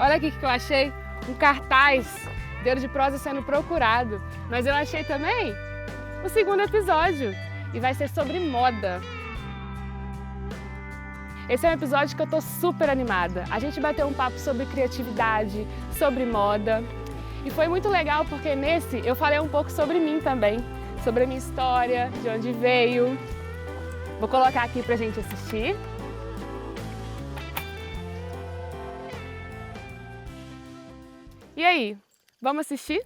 Olha aqui o que eu achei, um cartaz, Dedo de Prosa sendo procurado. Mas eu achei também o segundo episódio e vai ser sobre moda. Esse é um episódio que eu tô super animada. A gente bateu um papo sobre criatividade, sobre moda. E foi muito legal porque nesse eu falei um pouco sobre mim também, sobre a minha história, de onde veio. Vou colocar aqui pra gente assistir. E aí, vamos assistir?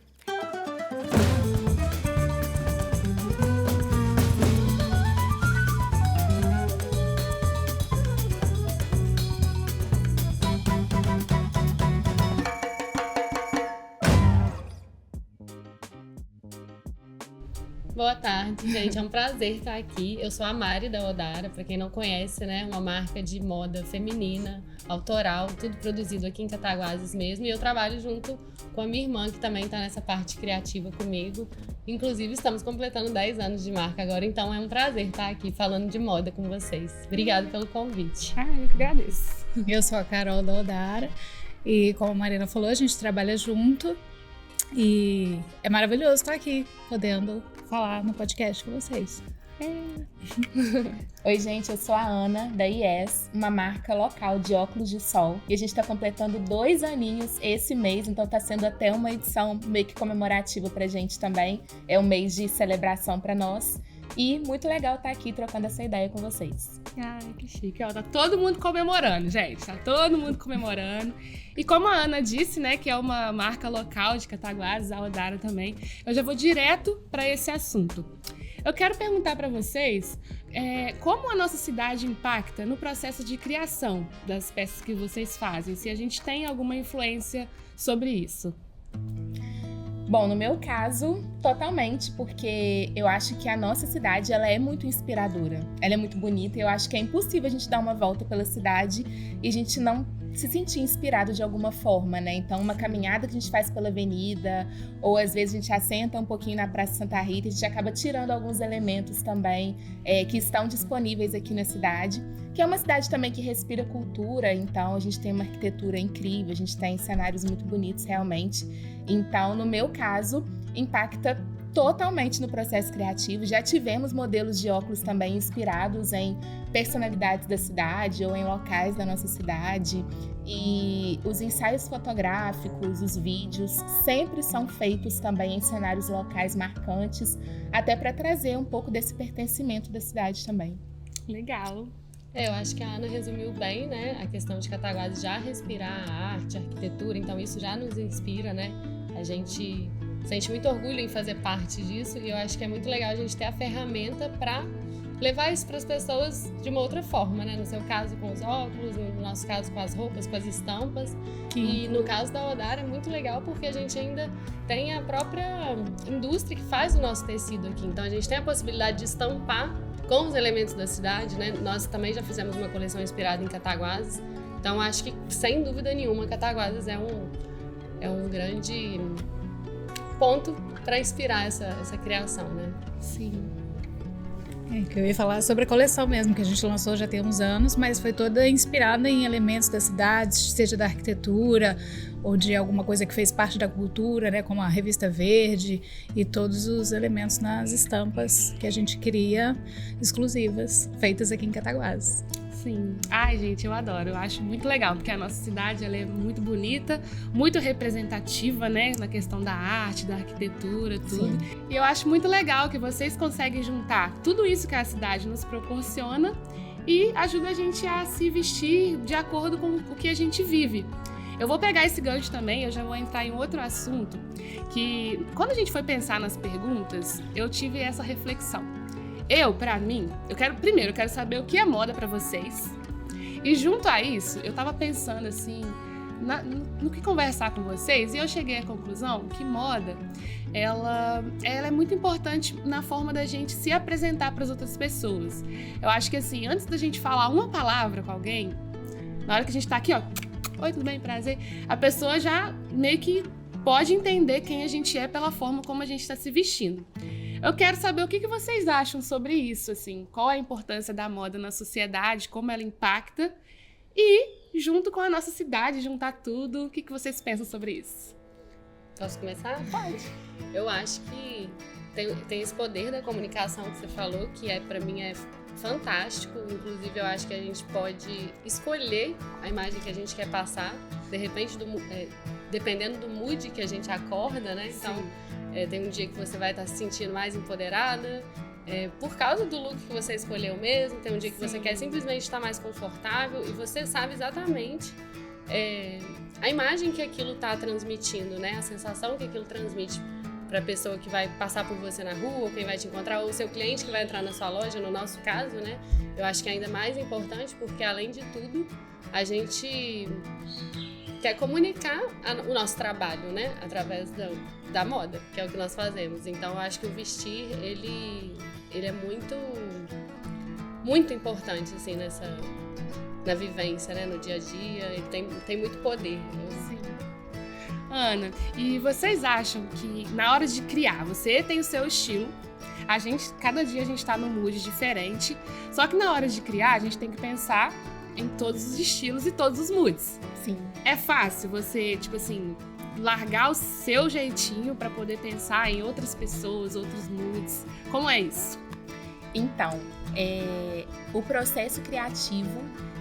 Boa tarde, gente. É um prazer estar aqui. Eu sou a Mari da Odara, para quem não conhece, né? Uma marca de moda feminina, autoral, tudo produzido aqui em Cataguases mesmo. E eu trabalho junto com a minha irmã, que também está nessa parte criativa comigo. Inclusive, estamos completando 10 anos de marca agora, então é um prazer estar aqui falando de moda com vocês. Obrigada pelo convite. Eu que agradeço. Eu sou a Carol da Odara e, como a Marina falou, a gente trabalha junto e é maravilhoso estar aqui, podendo falar no podcast com vocês. Oi, gente, eu sou a Ana, da IES, uma marca local de óculos de sol. E a gente tá completando 2 aninhos esse mês, então tá sendo até uma edição meio que comemorativa pra gente também. É um mês de celebração pra nós. E muito legal estar aqui trocando essa ideia com vocês. Ai, que chique. Ó, tá todo mundo comemorando, gente. Tá todo mundo comemorando. E como a Ana disse, né, que é uma marca local de Cataguases, a Odara também, eu já vou direto para esse assunto. Eu quero perguntar para vocês como a nossa cidade impacta no processo de criação das peças que vocês fazem, se a gente tem alguma influência sobre isso. Bom, no meu caso, totalmente, porque eu acho que a nossa cidade ela é muito inspiradora, ela é muito bonita e eu acho que é impossível a gente dar uma volta pela cidade e a gente não se sentir inspirado de alguma forma, né? Então, uma caminhada que a gente faz pela avenida, ou às vezes a gente assenta um pouquinho na Praça Santa Rita, a gente acaba tirando alguns elementos também que estão disponíveis aqui na cidade, que é uma cidade também que respira cultura, então a gente tem uma arquitetura incrível, a gente tem cenários muito bonitos realmente. Então, no meu caso, impacta totalmente no processo criativo. Já tivemos modelos de óculos também inspirados em personalidades da cidade ou em locais da nossa cidade. E os ensaios fotográficos, os vídeos, sempre são feitos também em cenários locais marcantes, até para trazer um pouco desse pertencimento da cidade também. Legal. Eu acho que a Ana resumiu bem, né? A questão de Cataguases já respirar a arte, a arquitetura, então isso já nos inspira, né? A gente sente muito orgulho em fazer parte disso e eu acho que é muito legal a gente ter a ferramenta para levar isso para as pessoas de uma outra forma, né? No seu caso com os óculos, no nosso caso com as roupas, com as estampas. E no caso da Odara é muito legal porque a gente ainda tem a própria indústria que faz o nosso tecido aqui. Então a gente tem a possibilidade de estampar com os elementos da cidade, né? Nós também já fizemos uma coleção inspirada em Cataguases. Então acho que, sem dúvida nenhuma, Cataguases é um grande ponto para inspirar essa criação, né? Sim. Que eu ia falar sobre a coleção mesmo, que a gente lançou já tem uns anos, mas foi toda inspirada em elementos da cidade, seja da arquitetura ou de alguma coisa que fez parte da cultura, né, como a Revista Verde e todos os elementos nas estampas que a gente cria exclusivas, feitas aqui em Cataguases. Sim. Ai, gente, eu adoro. Eu acho muito legal, porque a nossa cidade ela é muito bonita, muito representativa, né? Na questão da arte, da arquitetura, tudo. Sim. E eu acho muito legal que vocês conseguem juntar tudo isso que a cidade nos proporciona e ajuda a gente a se vestir de acordo com o que a gente vive. Eu vou pegar esse gancho também, eu já vou entrar em outro assunto, que quando a gente foi pensar nas perguntas, eu tive essa reflexão. Pra mim, eu quero saber o que é moda pra vocês. E junto a isso, eu tava pensando assim, no que conversar com vocês, e eu cheguei à conclusão que moda, ela é muito importante na forma da gente se apresentar para as outras pessoas. Eu acho que assim, antes da gente falar uma palavra com alguém, na hora que a gente tá aqui, ó, oi, tudo bem, prazer, a pessoa já meio que pode entender quem a gente é pela forma como a gente está se vestindo. Eu quero saber o que vocês acham sobre isso, assim, qual a importância da moda na sociedade, como ela impacta e junto com a nossa cidade, juntar tudo. O que vocês pensam sobre isso? Posso começar? Pode. Eu acho que tem esse poder da comunicação que você falou, que pra mim é fantástico. Inclusive, eu acho que a gente pode escolher a imagem que a gente quer passar, de repente, dependendo do mood que a gente acorda, né? Então, tem um dia que você vai estar se sentindo mais empoderada, por causa do look que você escolheu mesmo. Tem um dia que você quer simplesmente estar mais confortável e você sabe exatamente a imagem que aquilo está transmitindo, né? A sensação que aquilo transmite para a pessoa que vai passar por você na rua, ou quem vai te encontrar, ou o seu cliente que vai entrar na sua loja, no nosso caso, né? Eu acho que é ainda mais importante porque, além de tudo, a gente quer comunicar o nosso trabalho, né? Através da moda, que é o que nós fazemos. Então, eu acho que o vestir, ele é muito, muito importante, assim, na vivência, né? No dia a dia. Ele tem muito poder. Sim. Ana, e vocês acham que na hora de criar, você tem o seu estilo, cada dia a gente tá num mood diferente, só que na hora de criar a gente tem que pensar em todos os estilos e todos os moods. Sim. É fácil você, tipo assim, largar o seu jeitinho pra poder pensar em outras pessoas, outros moods. Como é isso? Então, o processo criativo,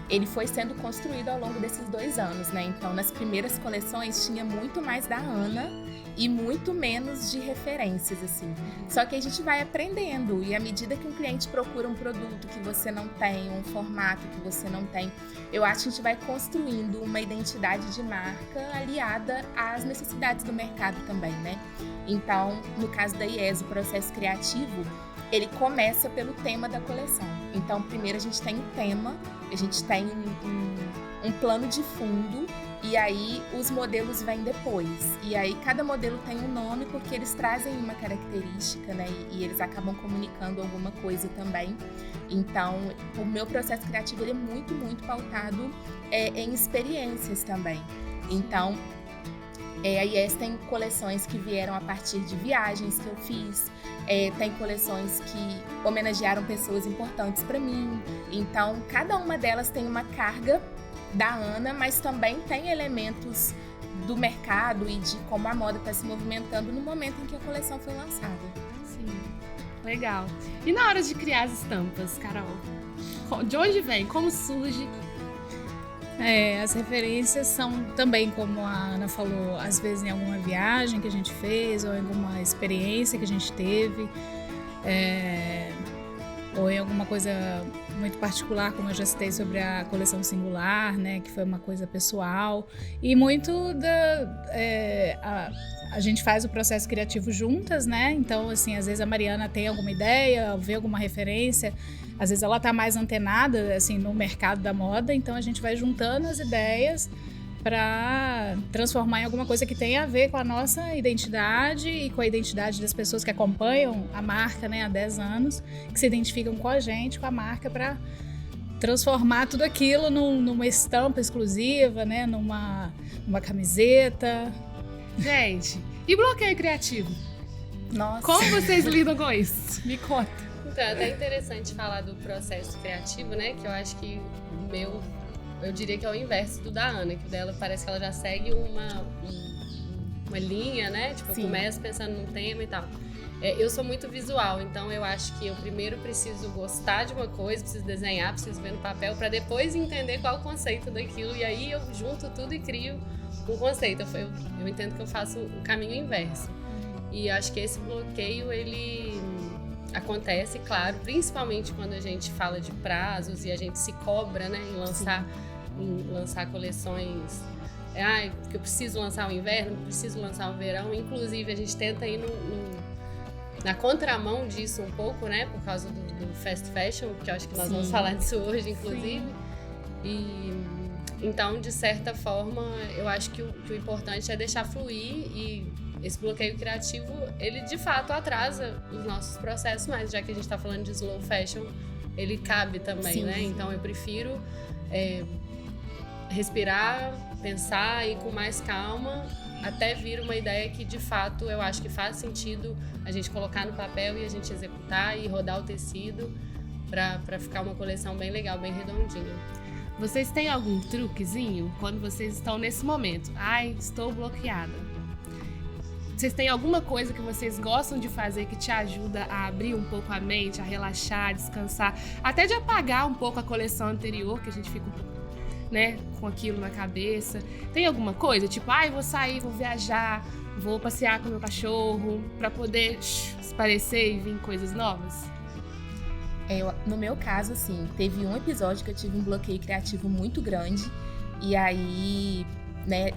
ele foi sendo construído ao longo desses 2 anos, né? Então, nas primeiras coleções tinha muito mais da Ana e muito menos de referências, assim. Só que a gente vai aprendendo, e à medida que um cliente procura um produto que você não tem, um formato que você não tem, eu acho que a gente vai construindo uma identidade de marca aliada às necessidades do mercado também, né? Então, no caso da IES, o processo criativo, ele começa pelo tema da coleção. Então, primeiro a gente tem um tema, a gente tem um plano de fundo, e aí os modelos vêm depois. E aí cada modelo tem um nome porque eles trazem uma característica, né? E eles acabam comunicando alguma coisa também. Então, o meu processo criativo, ele é muito, muito pautado em experiências também. Então, a IES tem coleções que vieram a partir de viagens que eu fiz, tem coleções que homenagearam pessoas importantes para mim. Então, cada uma delas tem uma carga da Ana, mas também tem elementos do mercado e de como a moda está se movimentando no momento em que a coleção foi lançada. Sim, legal. E na hora de criar as estampas, Carol? De onde vem? Como surge? As referências são também, como a Ana falou, às vezes em alguma viagem que a gente fez ou em alguma experiência que a gente teve, ou em alguma coisa muito particular, como eu já citei sobre a coleção Singular, né, que foi uma coisa pessoal. E muito a gente faz o processo criativo juntas, né? Então, assim, às vezes a Mariana tem alguma ideia, vê alguma referência, às vezes ela tá mais antenada, assim, no mercado da moda, então a gente vai juntando as ideias para transformar em alguma coisa que tenha a ver com a nossa identidade e com a identidade das pessoas que acompanham a marca, né, há 10 anos, que se identificam com a gente, com a marca, para transformar tudo aquilo numa estampa exclusiva, né, numa camiseta. Gente, e bloqueio criativo? Nossa. Como vocês lidam com isso? Me conta. Então, é até interessante falar do processo criativo, né, que eu acho que o meu... Eu diria que é o inverso do da Ana, que o dela parece que ela já segue uma linha, né? Tipo, eu começo pensando num tema e tal. Eu sou muito visual, então eu acho que eu primeiro preciso gostar de uma coisa, preciso desenhar, preciso ver no papel, para depois entender qual o conceito daquilo, e aí eu junto tudo e crio um conceito. Eu entendo que eu faço o caminho inverso. E acho que esse bloqueio, ele acontece, claro, principalmente quando a gente fala de prazos e a gente se cobra, né, em lançar coleções. Que eu preciso lançar o inverno, preciso lançar o verão. Inclusive, a gente tenta ir na contramão disso um pouco, né, por causa do fast fashion, que eu acho que nós vamos falar disso hoje, inclusive. E então, de certa forma, eu acho que o importante é deixar fluir, e esse bloqueio criativo, ele de fato atrasa os nossos processos, mas já que a gente está falando de slow fashion, ele cabe também, né? Então eu prefiro respirar, pensar e ir com mais calma até vir uma ideia que de fato eu acho que faz sentido a gente colocar no papel e a gente executar e rodar o tecido para ficar uma coleção bem legal, bem redondinha. Vocês têm algum truquezinho quando vocês estão nesse momento? Ai, estou bloqueada. Vocês têm alguma coisa que vocês gostam de fazer que te ajuda a abrir um pouco a mente, a relaxar, a descansar, até de apagar um pouco a coleção anterior, que a gente fica um pouco, né, com aquilo na cabeça? Tem alguma coisa? Tipo, ai, vou sair, vou viajar, vou passear com meu cachorro, pra poder esparecer e vir coisas novas? No meu caso, assim, teve um episódio que eu tive um bloqueio criativo muito grande. E aí, né,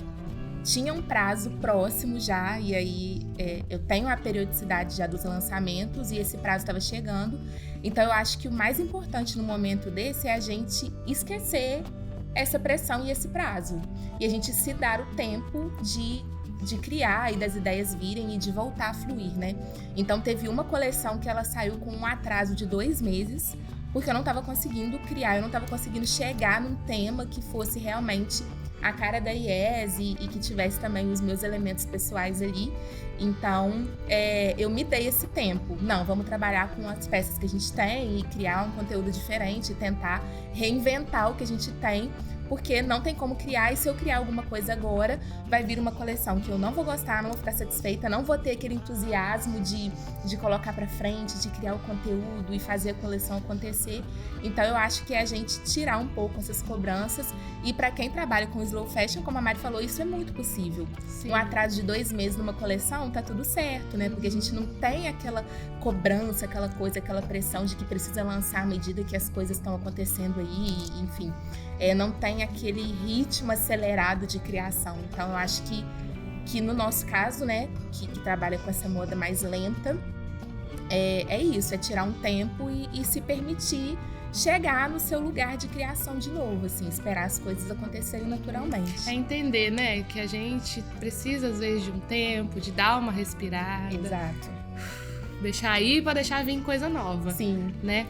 tinha um prazo próximo já. E aí, eu tenho a periodicidade já dos lançamentos e esse prazo estava chegando. Então, eu acho que o mais importante no momento desse é a gente esquecer essa pressão e esse prazo. E a gente se dar o tempo de criar e das ideias virem e de voltar a fluir, né? Então, teve uma coleção que ela saiu com um atraso de 2 meses, porque eu não estava conseguindo criar, eu não estava conseguindo chegar num tema que fosse realmente a cara da IES e que tivesse também os meus elementos pessoais ali. Então, eu me dei esse tempo. Não, vamos trabalhar com as peças que a gente tem e criar um conteúdo diferente, e tentar reinventar o que a gente tem, porque não tem como criar, e se eu criar alguma coisa agora, vai vir uma coleção que eu não vou gostar, não vou ficar satisfeita, não vou ter aquele entusiasmo de colocar pra frente, de criar o conteúdo e fazer a coleção acontecer. Então eu acho que é a gente tirar um pouco essas cobranças, e pra quem trabalha com slow fashion, como a Mari falou, isso é muito possível. Sim. Um atraso de 2 meses numa coleção, tá tudo certo, né? Porque a gente não tem aquela cobrança, aquela coisa, aquela pressão de que precisa lançar à medida que as coisas estão acontecendo aí, enfim. Não tem aquele ritmo acelerado de criação. Então, eu acho que no nosso caso, né, que trabalha com essa moda mais lenta, é isso, é tirar um tempo e se permitir chegar no seu lugar de criação de novo, assim, esperar as coisas acontecerem naturalmente. É entender, né, que a gente precisa, às vezes, de um tempo, de dar uma respirada. Exato. Deixar ir pra deixar vir coisa nova. Sim. Né?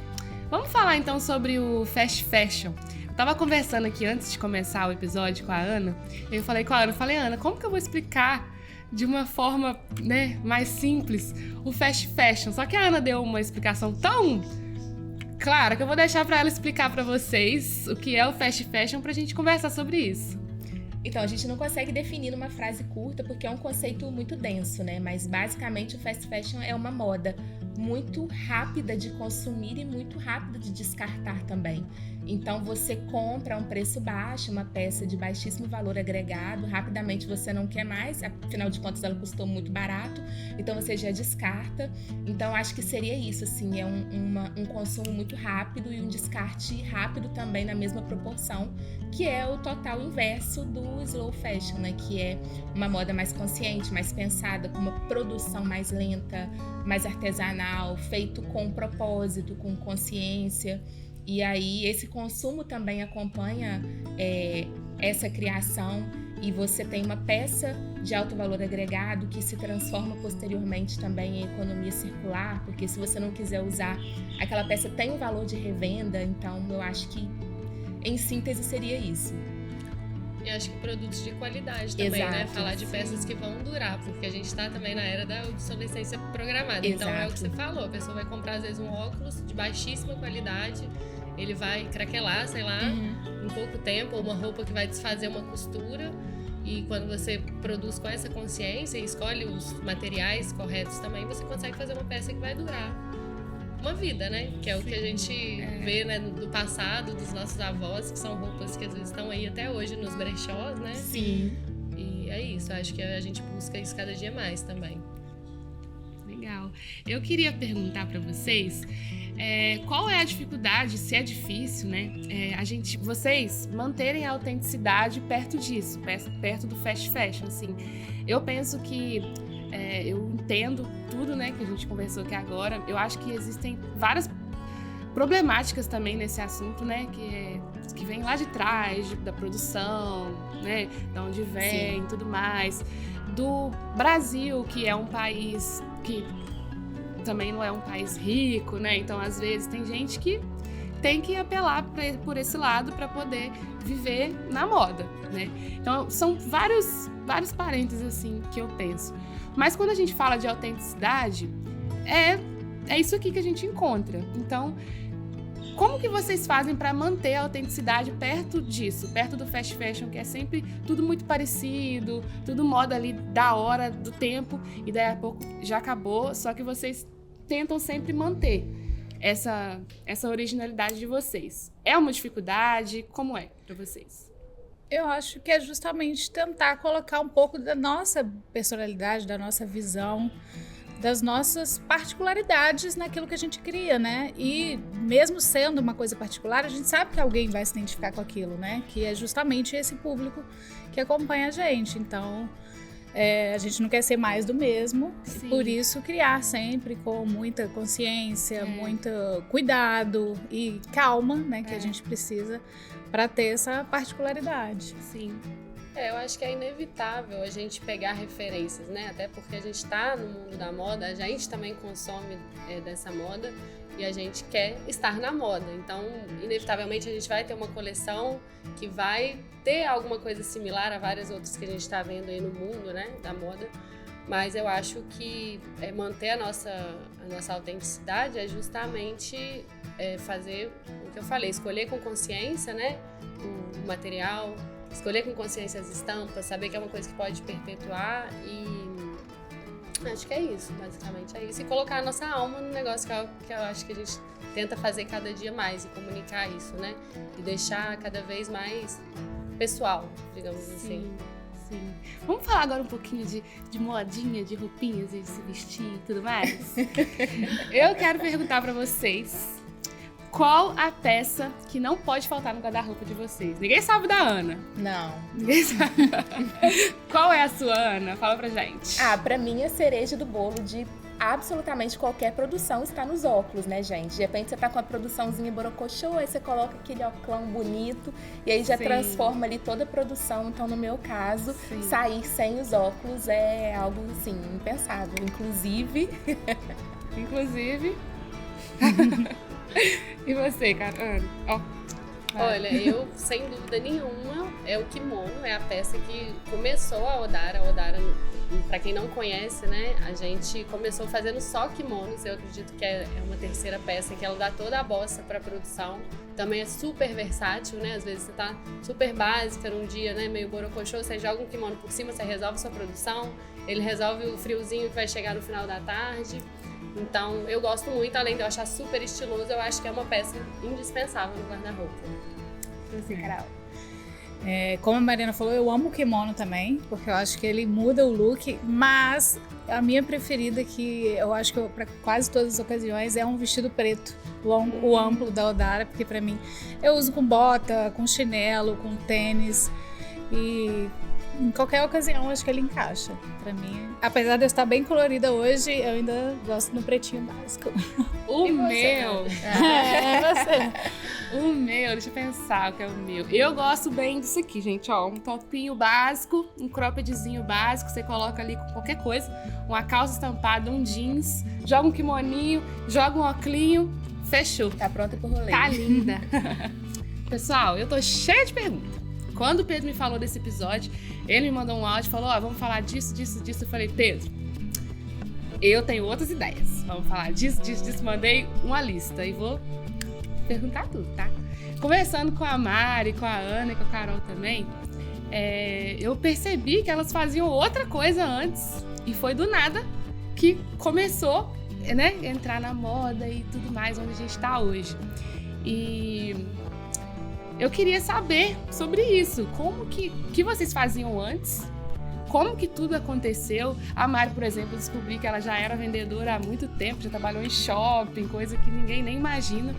Vamos falar, então, sobre o fast fashion. Eu tava conversando aqui antes de começar o episódio com a Ana. Eu falei com a Ana, Ana, como que eu vou explicar de uma forma, né, mais simples o fast fashion? Só que a Ana deu uma explicação tão clara que eu vou deixar pra ela explicar pra vocês o que é o fast fashion pra gente conversar sobre isso. Então, a gente não consegue definir numa frase curta porque é um conceito muito denso, né? Mas basicamente o fast fashion é uma moda muito rápida de consumir e muito rápida de descartar também. Então você compra a um preço baixo, uma peça de baixíssimo valor agregado, rapidamente você não quer mais, afinal de contas ela custou muito barato, então você já descarta. Então acho que seria isso, assim, é um consumo muito rápido e um descarte rápido também na mesma proporção, que é o total inverso do slow fashion, né? Que é uma moda mais consciente, mais pensada, com uma produção mais lenta, mais artesanal, feito com propósito, com consciência. E aí esse consumo também acompanha essa criação, e você tem uma peça de alto valor agregado que se transforma posteriormente também em economia circular, porque se você não quiser usar, aquela peça tem um valor de revenda. Então eu acho que em síntese seria isso. E acho que produtos de qualidade também, Exato, né? Falar de sim. peças que vão durar, porque a gente tá também na era da obsolescência programada. Exato. Então é o que você falou, a pessoa vai comprar às vezes um óculos de baixíssima qualidade, ele vai craquelar, sei lá, em pouco tempo, ou uma roupa que vai desfazer uma costura. E quando você produz com essa consciência e escolhe os materiais corretos também, você consegue fazer uma peça que vai durar uma vida, né? Que é o que a gente vê, né, do passado, dos nossos avós, que são roupas que às vezes estão aí até hoje nos brechós, né? Sim. E é isso, acho que a gente busca isso cada dia mais também. Legal. Eu queria perguntar para vocês qual é a dificuldade, se é difícil, né? Vocês manterem a autenticidade perto disso, perto do fast fashion, assim. Eu penso que eu entendo tudo, né, que a gente conversou aqui agora. Eu acho que existem várias problemáticas também nesse assunto, né, que vem lá de trás, da produção, né, de onde vem, Sim. tudo mais. Do Brasil, que é um país que também não é um país rico, né, então às vezes tem gente que tem que apelar por esse lado para poder viver na moda, né. Então são vários parênteses assim que eu penso. Mas quando a gente fala de autenticidade, é isso aqui que a gente encontra. Então, Como que vocês fazem para manter a autenticidade perto disso, perto do fast fashion, que é sempre tudo muito parecido, tudo moda ali da hora, do tempo, e daí a pouco já acabou, só que vocês tentam sempre manter essa originalidade de vocês. É uma dificuldade? Como é para vocês? Eu acho que é justamente tentar colocar um pouco da nossa personalidade, da nossa visão, das nossas particularidades naquilo que a gente cria, né? E mesmo sendo uma coisa particular, a gente sabe que alguém vai se identificar com aquilo, né? Que é justamente esse público que acompanha a gente. Então, a gente não quer ser mais do mesmo. Sim. Por isso, criar sempre com muita consciência, muito cuidado e calma, né? Que a gente precisa para ter essa particularidade. Sim. Eu acho que é inevitável a gente pegar referências, né? Até porque a gente está no mundo da moda, a gente também consome dessa moda e a gente quer estar na moda. Então, inevitavelmente, a gente vai ter uma coleção que vai ter alguma coisa similar a várias outras que a gente está vendo aí no mundo, né? Da moda. Mas eu acho que manter a nossa autenticidade é justamente fazer o que eu falei, escolher com consciência, né? O material, escolher com consciência as estampas, saber que é uma coisa que pode perpetuar e acho que é isso, basicamente é isso. E colocar a nossa alma no negócio que eu acho que a gente tenta fazer cada dia mais e comunicar isso, né? E deixar cada vez mais pessoal, digamos assim. Sim. Vamos falar agora um pouquinho de modinha, de roupinhas e de se vestir e tudo mais? Eu quero perguntar pra vocês qual a peça que não pode faltar no guarda-roupa de vocês. Ninguém sabe da Ana. Não. Ninguém sabe. Qual é a sua, Ana? Fala pra gente. Pra mim, a cereja do bolo de absolutamente qualquer produção está nos óculos, né, gente? De repente você tá com uma produçãozinha borocochô, aí você coloca aquele óculão bonito e aí já transforma ali toda a produção. Então, no meu caso, sair sem os óculos é algo, assim, impensável. Inclusive... E você, cara? Ana? Olha, eu, sem dúvida nenhuma, é o kimono, é a peça que começou a Odara. A Odara, pra quem não conhece, né, a gente começou fazendo só kimonos. Eu acredito que é uma terceira peça que ela dá toda a bossa pra produção. Também é super versátil, né? Às vezes você tá super básica num dia, né, meio borocochô, você joga um kimono por cima, você resolve sua produção, ele resolve o friozinho que vai chegar no final da tarde. Então, eu gosto muito, além de eu achar super estiloso, eu acho que é uma peça indispensável no guarda-roupa. Assim, Carol. Como a Mariana falou, eu amo o kimono também, porque eu acho que ele muda o look, mas a minha preferida, que eu acho que para quase todas as ocasiões, é um vestido preto, longo, o amplo da Odara, porque para mim, eu uso com bota, com chinelo, com tênis, e em qualquer ocasião acho que ele encaixa pra mim. Apesar de eu estar bem colorida hoje, eu ainda gosto no pretinho básico. O meu... Você. O meu, deixa eu pensar o que é o meu. Eu gosto bem disso aqui, gente, ó. Um topinho básico, um croppedzinho básico, você coloca ali com qualquer coisa. Uma calça estampada, um jeans, joga um kimoninho, joga um óculinho, fechou. Tá pronta pro rolê. Tá linda. Pessoal, eu tô cheia de perguntas. Quando o Pedro me falou desse episódio, ele me mandou um áudio e falou, vamos falar disso. Eu falei, Pedro, eu tenho outras ideias. Vamos falar disso. Mandei uma lista e vou perguntar tudo, tá? Conversando com a Mari, com a Ana e com a Carol também, eu percebi que elas faziam outra coisa antes e foi do nada que começou, né, entrar na moda e tudo mais, onde a gente tá hoje. E eu queria saber sobre isso, como que vocês faziam antes, como que tudo aconteceu. A Mari, por exemplo, eu descobri que ela já era vendedora há muito tempo, já trabalhou em shopping, coisa que ninguém nem imagina.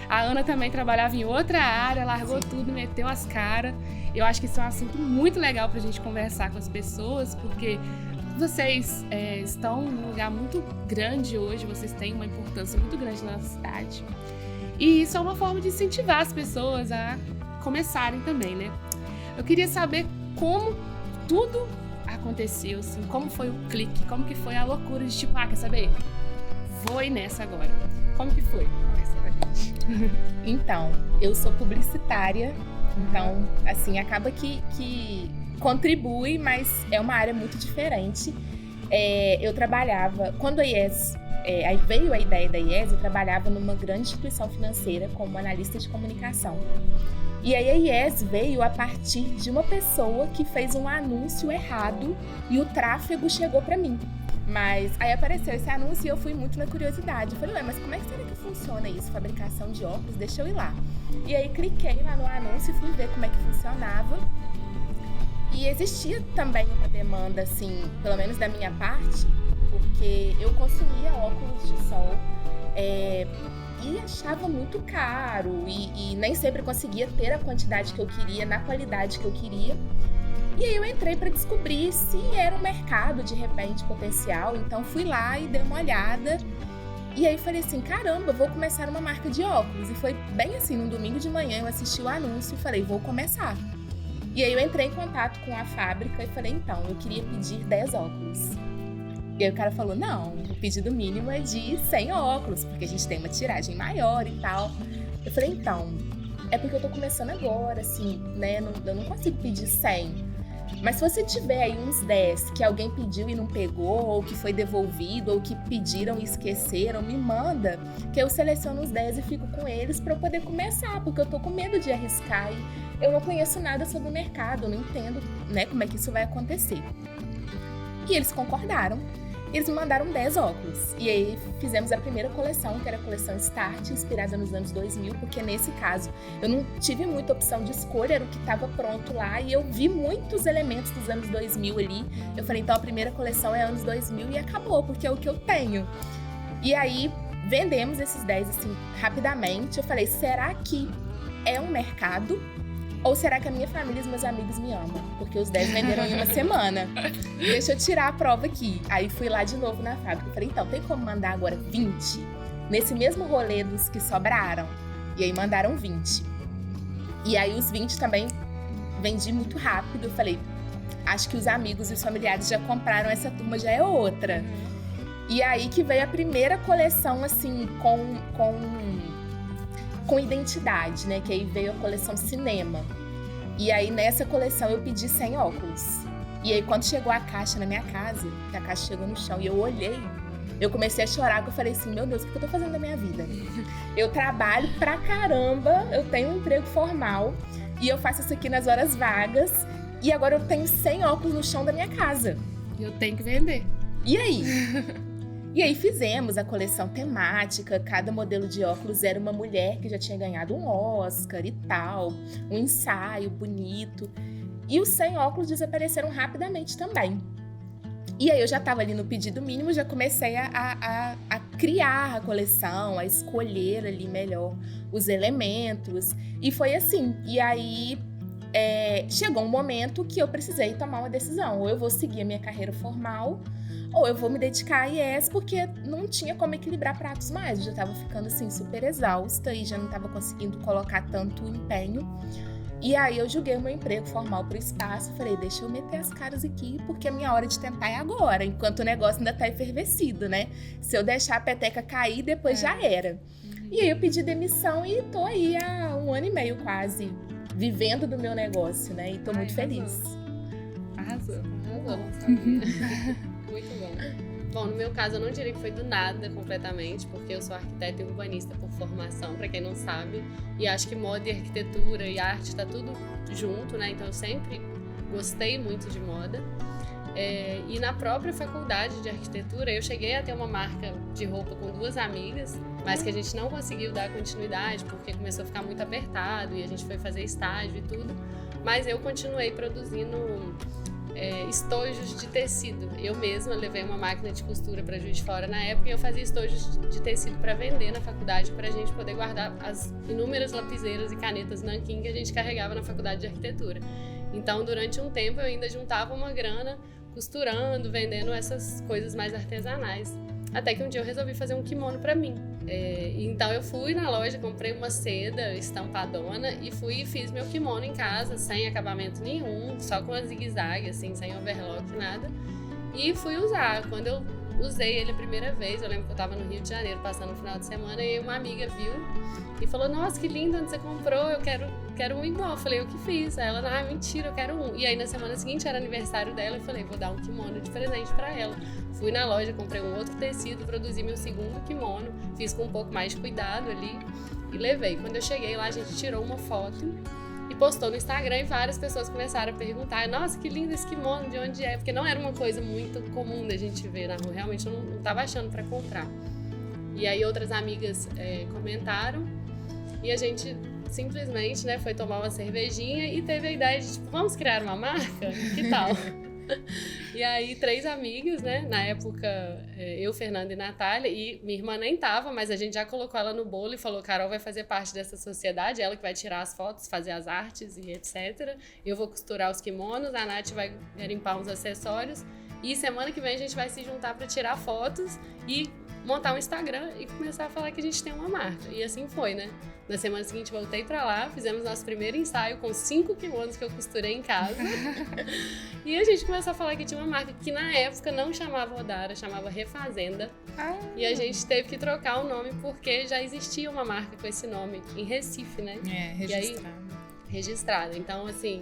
A Ana também trabalhava em outra área, largou tudo, meteu as caras. Eu acho que isso é um assunto muito legal pra gente conversar com as pessoas, porque vocês estão num lugar muito grande hoje, vocês têm uma importância muito grande na nossa cidade. E isso é uma forma de incentivar as pessoas a começarem também, né? Eu queria saber como tudo aconteceu, assim, como foi o clique, como que foi a loucura de tipo, quer saber? Vou ir nessa agora. Como que foi? Conversa com a gente. Então, eu sou publicitária, então, assim, acaba que contribui, mas é uma área muito diferente. Eu trabalhava, quando a IES aí veio a ideia da IES, eu trabalhava numa grande instituição financeira como analista de comunicação. E aí a IES veio a partir de uma pessoa que fez um anúncio errado e o tráfego chegou para mim. Mas aí apareceu esse anúncio e eu fui muito na curiosidade. Eu falei, mas como é que será que funciona isso? Fabricação de óculos? Deixa eu ir lá. E aí cliquei lá no anúncio e fui ver como é que funcionava. E existia também uma demanda, assim, pelo menos da minha parte, porque eu consumia óculos de sol e achava muito caro e nem sempre conseguia ter a quantidade que eu queria, na qualidade que eu queria. E aí eu entrei para descobrir se era um mercado, de repente, potencial. Então fui lá e dei uma olhada. E aí falei assim, caramba, vou começar uma marca de óculos. E foi bem assim, num domingo de manhã eu assisti o anúncio e falei, vou começar. E aí eu entrei em contato com a fábrica e falei, então, eu queria pedir 10 óculos. E aí o cara falou, não, o pedido mínimo é de 100 óculos, porque a gente tem uma tiragem maior e tal. Eu falei, então, é porque eu tô começando agora, assim, né, eu não consigo pedir 100. Mas se você tiver aí uns 10 que alguém pediu e não pegou, ou que foi devolvido, ou que pediram e esqueceram, me manda, que eu seleciono os 10 e fico com eles para eu poder começar, porque eu tô com medo de arriscar e eu não conheço nada sobre o mercado, eu não entendo, né, como é que isso vai acontecer. E eles concordaram. Eles me mandaram 10 óculos. E aí fizemos a primeira coleção, que era a coleção Start, inspirada nos anos 2000, porque nesse caso eu não tive muita opção de escolha, era o que estava pronto lá, e eu vi muitos elementos dos anos 2000 ali. Eu falei, então a primeira coleção é anos 2000 e acabou, porque é o que eu tenho. E aí vendemos esses 10 assim rapidamente. Eu falei, será que é um mercado? Ou será que a minha família e os meus amigos me amam? Porque os 10 venderam em uma semana. Deixa eu tirar a prova aqui. Aí fui lá de novo na fábrica. Falei, então, tem como mandar agora 20? Nesse mesmo rolê dos que sobraram? E aí mandaram 20. E aí os 20 também vendi muito rápido. Eu falei, acho que os amigos e os familiares já compraram, essa turma já é outra. E aí que veio a primeira coleção, assim, com identidade, né? Que aí veio a coleção cinema. E aí nessa coleção eu pedi 100 óculos. E aí quando chegou a caixa na minha casa, que a caixa chegou no chão e eu olhei, eu comecei a chorar, porque eu falei assim, meu Deus, o que eu tô fazendo da minha vida? Eu trabalho pra caramba, eu tenho um emprego formal e eu faço isso aqui nas horas vagas e agora eu tenho 100 óculos no chão da minha casa. Eu tenho que vender. E aí? E aí fizemos a coleção temática, cada modelo de óculos era uma mulher que já tinha ganhado um Oscar e tal, um ensaio bonito. E os 100 óculos desapareceram rapidamente também. E aí eu já estava ali no pedido mínimo, já comecei a criar a coleção, a escolher ali melhor os elementos. E foi assim. E aí chegou um momento que eu precisei tomar uma decisão. Ou eu vou seguir a minha carreira formal, ou eu vou me dedicar à IES, porque não tinha como equilibrar pratos mais. Eu já estava ficando assim super exausta e já não estava conseguindo colocar tanto empenho. E aí eu joguei o meu emprego formal pro espaço, falei, deixa eu meter as caras aqui, porque a minha hora de tentar é agora, enquanto o negócio ainda tá efervescido, né? Se eu deixar a peteca cair, depois já era. E aí eu pedi demissão e tô aí há 1 ano e meio quase, vivendo do meu negócio, né? E tô muito feliz. Arrasou. Muito bom. Bom, no meu caso, eu não diria que foi do nada completamente, porque eu sou arquiteta e urbanista por formação, para quem não sabe, e acho que moda e arquitetura e arte tá tudo junto, né? Então eu sempre gostei muito de moda. E na própria faculdade de arquitetura, eu cheguei a ter uma marca de roupa com 2 amigas, mas que a gente não conseguiu dar continuidade, porque começou a ficar muito apertado e a gente foi fazer estágio e tudo. Mas eu continuei produzindo estojos de tecido. Eu mesma levei uma máquina de costura para Juiz de Fora na época e eu fazia estojos de tecido para vender na faculdade, para a gente poder guardar as inúmeras lapiseiras e canetas nanquim que a gente carregava na faculdade de arquitetura. Então, durante um tempo, eu ainda juntava uma grana costurando, vendendo essas coisas mais artesanais. Até que um dia eu resolvi fazer um kimono para mim. Então eu fui na loja, comprei uma seda estampadona e fui e fiz meu kimono em casa, sem acabamento nenhum, só com a zigue-zague, assim, sem overlock, nada. E fui usar. Quando eu usei ele a primeira vez. Eu lembro que eu tava no Rio de Janeiro, passando o final de semana, e uma amiga viu e falou, nossa, que lindo, onde você comprou? Eu quero um igual. Eu falei, eu que fiz. Aí ela, mentira, eu quero um. E aí na semana seguinte era aniversário dela, eu falei, vou dar um kimono de presente pra ela. Fui na loja, comprei um outro tecido, produzi meu segundo kimono, fiz com um pouco mais de cuidado ali e levei. Quando eu cheguei lá, a gente tirou uma foto e postou no Instagram, e várias pessoas começaram a perguntar, nossa, que lindo esse kimono, de onde é? Porque não era uma coisa muito comum da gente ver na rua, realmente eu não tava achando pra comprar. E aí outras amigas comentaram, e a gente simplesmente, né, foi tomar uma cervejinha e teve a ideia de, tipo, vamos criar uma marca? Que tal? E aí 3 amigas, né, na época eu, Fernanda e Natália, e minha irmã nem tava, mas a gente já colocou ela no bolo e falou, Carol vai fazer parte dessa sociedade, ela que vai tirar as fotos, fazer as artes e etc. Eu vou costurar os kimonos, a Nath vai garimpar uns acessórios, e semana que vem a gente vai se juntar para tirar fotos e montar um Instagram e começar a falar que a gente tem uma marca. E assim foi, né? Na semana seguinte voltei pra lá, fizemos nosso primeiro ensaio com 5 kimonos que eu costurei em casa. E a gente começou a falar que tinha uma marca que na época não chamava Odara, chamava Refazenda. E a gente teve que trocar o nome porque já existia uma marca com esse nome em Recife, né? Registrada. Então, assim,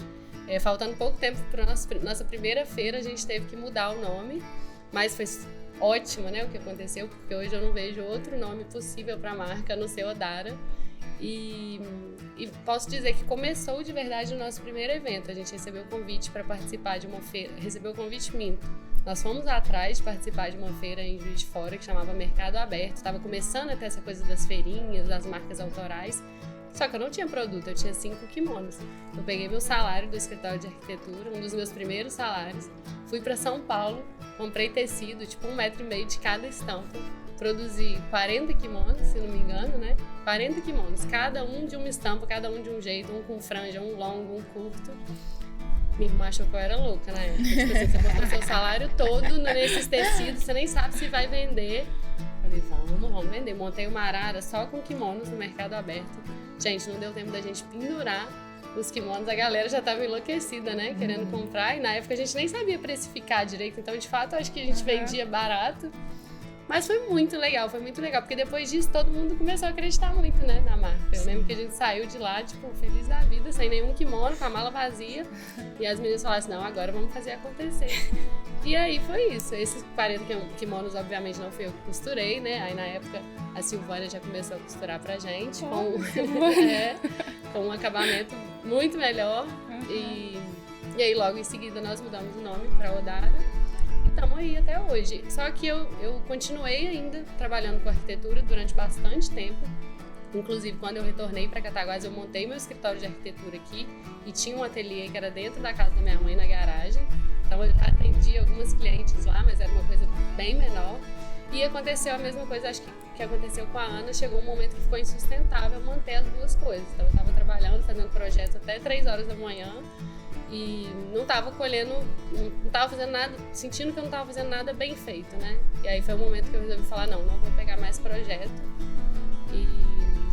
faltando pouco tempo para nossa primeira feira, a gente teve que mudar o nome, mas foi ótimo, né, o que aconteceu, porque hoje eu não vejo outro nome possível para a marca, a não ser Odara. E posso dizer que começou de verdade o nosso primeiro evento. A gente recebeu o convite para participar de uma feira, recebeu o convite minto. Nós fomos atrás de participar de uma feira em Juiz de Fora que chamava Mercado Aberto. Estava começando a ter essa coisa das feirinhas, das marcas autorais. Só que eu não tinha produto, eu tinha 5 kimonos. Eu peguei meu salário do escritório de arquitetura, um dos meus primeiros salários, fui para São Paulo, comprei tecido, tipo 1,5 metro de cada estampa, produzi 40 kimonos, se não me engano, né? 40 kimonos, cada um de uma estampa, cada um de um jeito, um com franja, um longo, um curto. Minha irmã achou que eu era louca na época. Tipo assim, você botou seu salário todo nesses tecidos, você nem sabe se vai vender. Falei, vamos vender. Montei uma arara só com kimonos no Mercado Aberto. Gente, não deu tempo da gente pendurar os kimonos, a galera já estava enlouquecida, né? Querendo comprar. E na época a gente nem sabia precificar direito. Então, de fato, acho que a gente vendia barato. Mas foi muito legal, porque depois disso todo mundo começou a acreditar muito, né, na marca. Eu lembro que a gente saiu de lá, tipo, feliz da vida, sem nenhum kimono, com a mala vazia. E as meninas falaram assim, não, agora vamos fazer acontecer. E aí foi isso. Esses 40 kimonos, obviamente, não fui eu que costurei, né? Aí na época a Silvânia já começou a costurar pra gente, com um acabamento muito melhor. E aí logo em seguida nós mudamos o nome pra Odara. Estamos aí até hoje. Só que eu continuei ainda trabalhando com arquitetura durante bastante tempo. Inclusive, quando eu retornei para Cataguases, eu montei meu escritório de arquitetura aqui e tinha um ateliê que era dentro da casa da minha mãe, na garagem. Então, eu atendi algumas clientes lá, mas era uma coisa bem menor. E aconteceu a mesma coisa, acho que aconteceu com a Ana. Chegou um momento que ficou insustentável manter as duas coisas. Então, eu estava trabalhando, fazendo projetos até 3 horas da manhã. E não estava colhendo, não estava fazendo nada, sentindo que eu não estava fazendo nada bem feito, né? E aí foi o momento que eu resolvi falar, não vou pegar mais projeto. E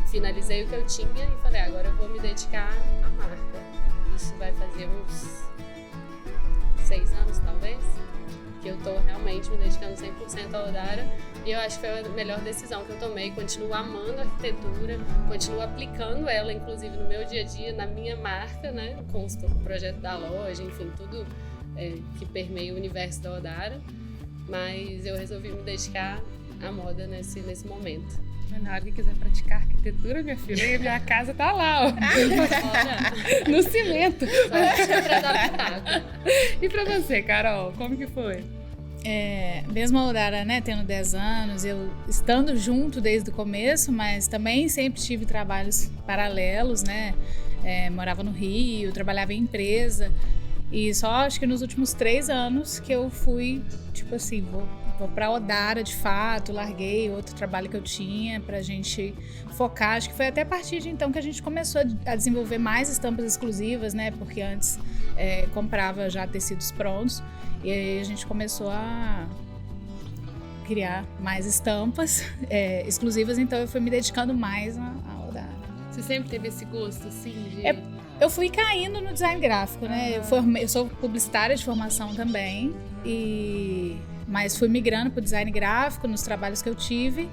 finalizei o que eu tinha e falei, agora eu vou me dedicar à marca. Isso vai fazer uns 6 anos, talvez, que eu tô realmente me dedicando 100% à Odara. E eu acho que foi a melhor decisão que eu tomei. Continuo amando a arquitetura, continuo aplicando ela, inclusive, no meu dia a dia, na minha marca, né? Com o projeto da loja, enfim, tudo que permeia o universo da Odara. Mas eu resolvi me dedicar à moda nesse momento. Na hora que quiser praticar arquitetura, minha filha, minha casa tá lá, ó. No cimento. E pra você, Carol, como que foi? Mesmo a Odara, né, tendo 10 anos, eu estando junto desde o começo, mas também sempre tive trabalhos paralelos, né? Morava no Rio, trabalhava em empresa. E só acho que nos últimos 3 anos que eu fui, tipo assim, vou pra Odara de fato, larguei outro trabalho que eu tinha pra gente focar. Acho que foi até a partir de então que a gente começou a desenvolver mais estampas exclusivas, né? Porque antes comprava já tecidos prontos. E aí a gente começou a criar mais estampas exclusivas, então eu fui me dedicando mais à Odara. Você sempre teve esse gosto, assim, de... Eu fui caindo no design gráfico, né? Eu sou publicitária de formação também e Mas fui migrando para o design gráfico nos trabalhos que eu tive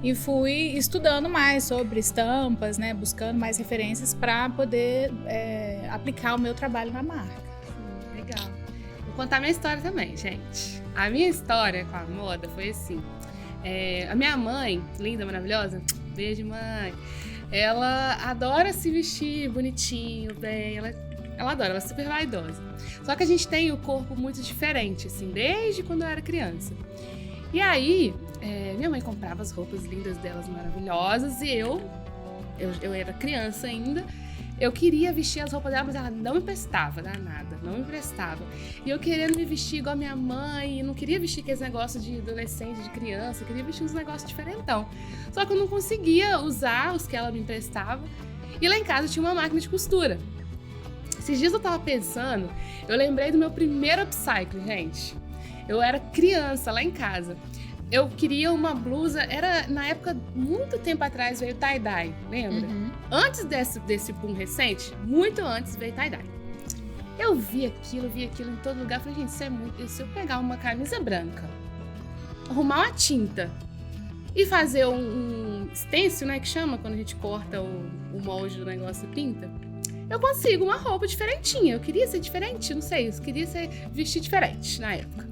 e fui estudando mais sobre estampas, né? Buscando mais referências para poder aplicar o meu trabalho na marca. Legal. Vou contar minha história também, gente. A minha história com a moda foi assim. A minha mãe, linda, maravilhosa, beijo, mãe. Ela adora se vestir bonitinho, bem, ela adora, ela é super vaidosa. Só que a gente tem o corpo muito diferente, assim, desde quando eu era criança. E aí, minha mãe comprava as roupas lindas delas, maravilhosas, e eu era criança ainda, eu queria vestir as roupas dela, mas ela não me emprestava, danada, não me emprestava. E eu querendo me vestir igual a minha mãe, não queria vestir aqueles negócios de adolescente, de criança, eu queria vestir uns negócios diferentão. Só que eu não conseguia usar os que ela me emprestava. E lá em casa tinha uma máquina de costura. Esses dias eu tava pensando, eu lembrei do meu primeiro upcycling, gente. Eu era criança lá em casa. Eu queria uma blusa, era na época, muito tempo atrás, veio tie-dye, lembra? Uhum. Antes desse boom recente, muito antes veio tie-dye. Eu vi aquilo em todo lugar, falei, gente, isso é muito... Se eu pegar uma camisa branca, arrumar uma tinta e fazer um stencil, né, que chama quando a gente corta o molde do negócio e pinta, eu consigo uma roupa diferentinha. Eu queria ser diferente, não sei, eu queria vestir diferente na época.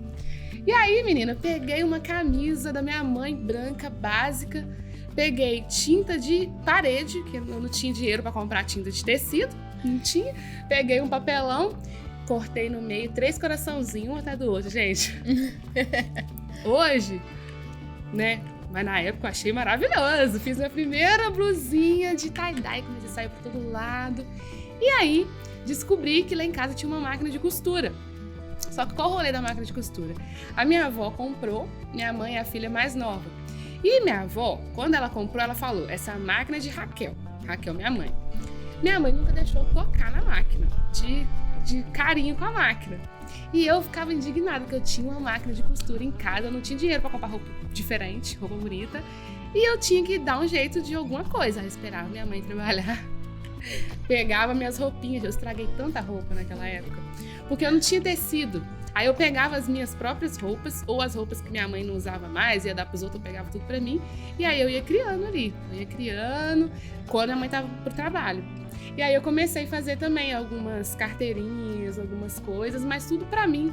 E aí, menina, peguei uma camisa da minha mãe, branca, básica, peguei tinta de parede, que eu não tinha dinheiro pra comprar tinta de tecido, não tinha, peguei um papelão, cortei no meio, 3 coraçãozinhos, um atrás do outro, gente. Hoje, né, mas na época eu achei maravilhoso, fiz minha primeira blusinha de tie-dye, comecei a sair por todo lado, e aí descobri que lá em casa tinha uma máquina de costura. Só que qual o rolê da máquina de costura? A minha avó comprou, minha mãe é a filha mais nova. E minha avó, quando ela comprou, ela falou, essa máquina é de Raquel, minha mãe. Minha mãe nunca deixou eu tocar na máquina, de carinho com a máquina. E eu ficava indignada, porque eu tinha uma máquina de costura em casa, eu não tinha dinheiro pra comprar roupa diferente, roupa bonita. E eu tinha que dar um jeito de alguma coisa. Eu esperava minha mãe trabalhar, pegava minhas roupinhas, eu estraguei tanta roupa naquela época, porque eu não tinha tecido. Aí eu pegava as minhas próprias roupas, ou as roupas que minha mãe não usava mais, ia dar pros outros, eu pegava tudo pra mim. E aí eu ia criando ali, quando a mãe tava pro trabalho. E aí eu comecei a fazer também algumas carteirinhas, algumas coisas, mas tudo pra mim,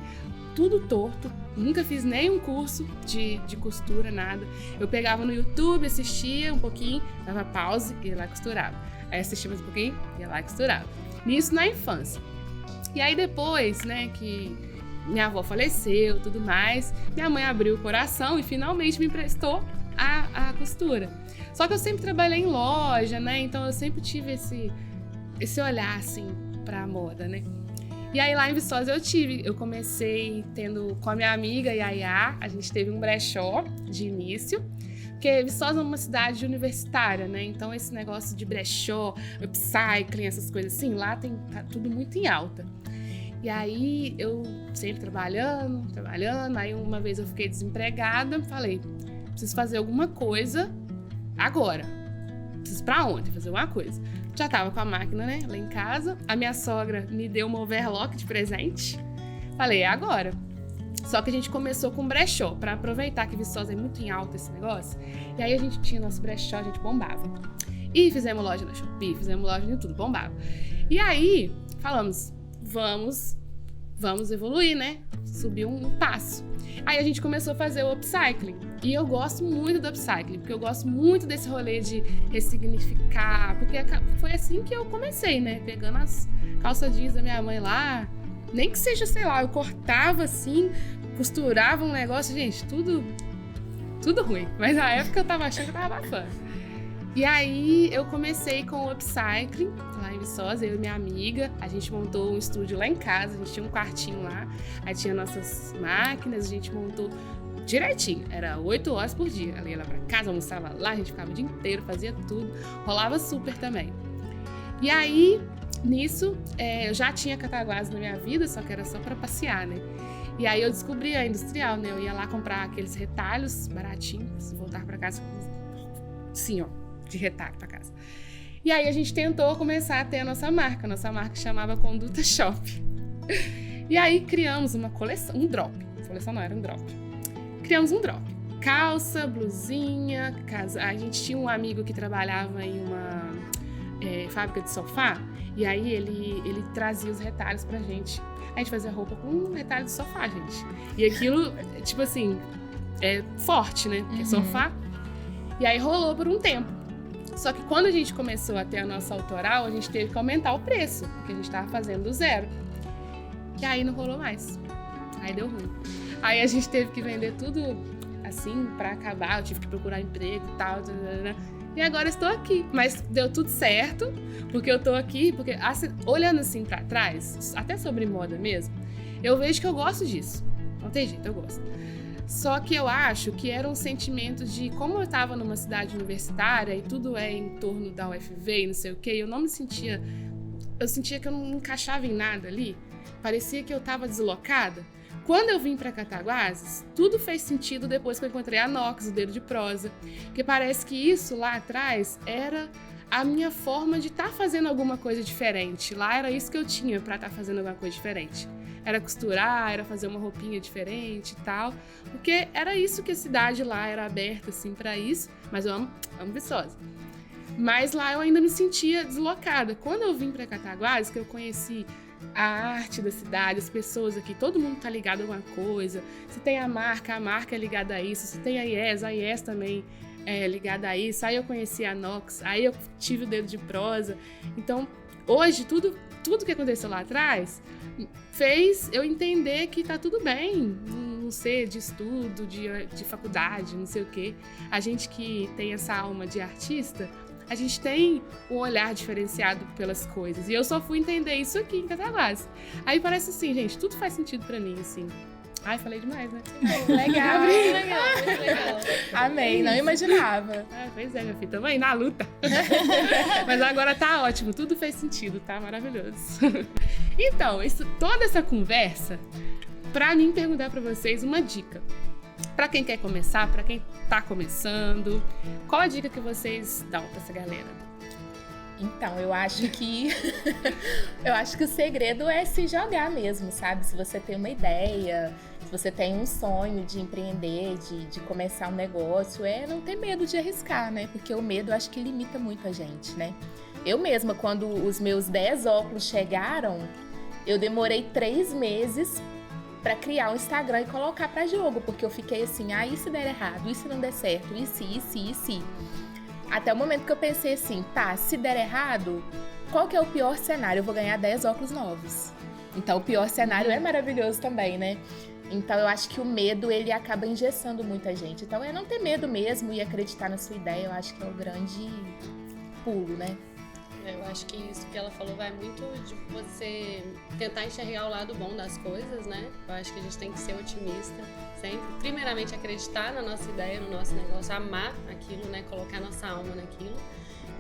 tudo torto. Nunca fiz nenhum curso de costura, nada. Eu pegava no YouTube, assistia um pouquinho, dava pause e ia lá e costurava. Aí assistia mais um pouquinho, ia lá e costurava. Nisso na infância. E aí depois, né, que minha avó faleceu e tudo mais, minha mãe abriu o coração e finalmente me emprestou a costura. Só que eu sempre trabalhei em loja, né, então eu sempre tive esse olhar, assim, pra moda, né. E aí lá em Viçosa eu comecei tendo com a minha amiga Yaya, a gente teve um brechó de início, porque Viçosa é uma cidade universitária, né? Então esse negócio de brechó, upcycling, essas coisas assim, lá tá tudo muito em alta. E aí eu sempre trabalhando, aí uma vez eu fiquei desempregada, falei, preciso fazer alguma coisa agora. Preciso pra onde? Fazer alguma coisa. Já tava com a máquina, né, lá em casa, a minha sogra me deu uma overlock de presente, falei, é agora. Só que a gente começou com brechó, pra aproveitar que Viçosa é muito em alta esse negócio. E aí a gente tinha nosso brechó, a gente bombava. E fizemos loja na Shopee, fizemos loja em tudo, bombava. E aí, falamos, vamos evoluir, né? Subir um passo. Aí a gente começou a fazer o upcycling. E eu gosto muito do upcycling, porque eu gosto muito desse rolê de ressignificar, porque foi assim que eu comecei, né? Pegando as calças jeans da minha mãe lá, nem que seja, sei lá, eu cortava assim, costurava um negócio, gente, tudo ruim. Mas na época eu tava achando que eu tava abafando. E aí eu comecei com o upcycling, lá em Viçosa, eu e minha amiga, a gente montou um estúdio lá em casa, a gente tinha um quartinho lá, aí tinha nossas máquinas, a gente montou direitinho, era 8 horas por dia. Ela ia lá pra casa, almoçava lá, a gente ficava o dia inteiro, fazia tudo, rolava super também. E aí, nisso, eu já tinha Cataguases na minha vida, só que era só pra passear, né? E aí eu descobri a industrial, né? Eu ia lá comprar aqueles retalhos baratinhos, voltar pra casa, assim, ó, de retalho pra casa. E aí a gente tentou começar a ter a nossa marca chamava Conduta Shop. E aí criamos uma coleção, um drop. A coleção não, era um drop. criamos um drop. Calça, blusinha, a gente tinha um amigo que trabalhava em uma fábrica de sofá, e aí ele trazia os retalhos pra gente. A gente fazia roupa com um retalho de sofá, gente. E aquilo, tipo assim, é forte, né? Porque é sofá. E aí rolou por um tempo. Só que quando a gente começou a ter a nossa autoral, a gente teve que aumentar o preço, porque a gente tava fazendo do zero. E aí não rolou mais. Aí deu ruim. Aí a gente teve que vender tudo assim, pra acabar, eu tive que procurar emprego e tal, e agora estou aqui. Mas deu tudo certo, porque eu tô aqui, porque assim, olhando assim pra trás, até sobre moda mesmo, eu vejo que eu gosto disso. Não tem jeito, eu gosto. Só que eu acho que era um sentimento de, como eu tava numa cidade universitária e tudo é em torno da UFV e não sei o quê, eu não me sentia, eu sentia que eu não encaixava em nada ali, parecia que eu tava deslocada. Quando eu vim para Cataguases, tudo fez sentido depois que eu encontrei a Nox, o Dedo de Prosa. Porque parece que isso lá atrás era a minha forma de estar fazendo alguma coisa diferente. Lá era isso que eu tinha para estar fazendo alguma coisa diferente. Era costurar, era fazer uma roupinha diferente e tal. Porque era isso que a cidade lá era aberta assim para isso. Mas eu amo Viçosa. Mas lá eu ainda me sentia deslocada. Quando eu vim para Cataguases, que eu conheci a arte da cidade, as pessoas aqui, todo mundo tá ligado a alguma coisa. Se tem a marca é ligada a isso. Se tem a IES também é ligada a isso. Aí eu conheci a Nox, aí eu tive o Dedo de Prosa. Então, hoje, tudo que aconteceu lá atrás fez eu entender que tá tudo bem não ser de estudo, de faculdade, não sei o quê. A gente que tem essa alma de artista, a gente tem um olhar diferenciado pelas coisas. E eu só fui entender isso aqui em Cataguases. Aí parece assim, gente, tudo faz sentido pra mim, assim. Ai, falei demais, né? Legal, Muito legal. Amei, não imaginava. Pois é, meu filho, tamo aí na luta. Mas agora tá ótimo, tudo fez sentido, tá maravilhoso. Então, toda essa conversa, pra mim perguntar pra vocês uma dica. Pra quem quer começar, pra quem tá começando, qual a dica que vocês dão pra essa galera? Então, eu acho que o segredo é se jogar mesmo, sabe? Se você tem uma ideia, se você tem um sonho de empreender, de começar um negócio, não ter medo de arriscar, né? Porque o medo, eu acho que limita muito a gente, né? Eu mesma, quando os meus 10 óculos chegaram, eu demorei 3 meses pra criar um Instagram e colocar pra jogo, porque eu fiquei assim, e se der errado, e se não der certo, e se? Até o momento que eu pensei assim, se der errado, qual que é o pior cenário? Eu vou ganhar 10 óculos novos. Então, o pior cenário é maravilhoso também, né? Então, eu acho que o medo, ele acaba engessando muita gente. Então, é não ter medo mesmo e acreditar na sua ideia, eu acho que é o grande pulo, né? Eu acho que isso que ela falou vai muito de você tentar enxergar o lado bom das coisas, né? Eu acho que a gente tem que ser otimista sempre. Primeiramente, acreditar na nossa ideia, no nosso negócio, amar aquilo, né? Colocar nossa alma naquilo.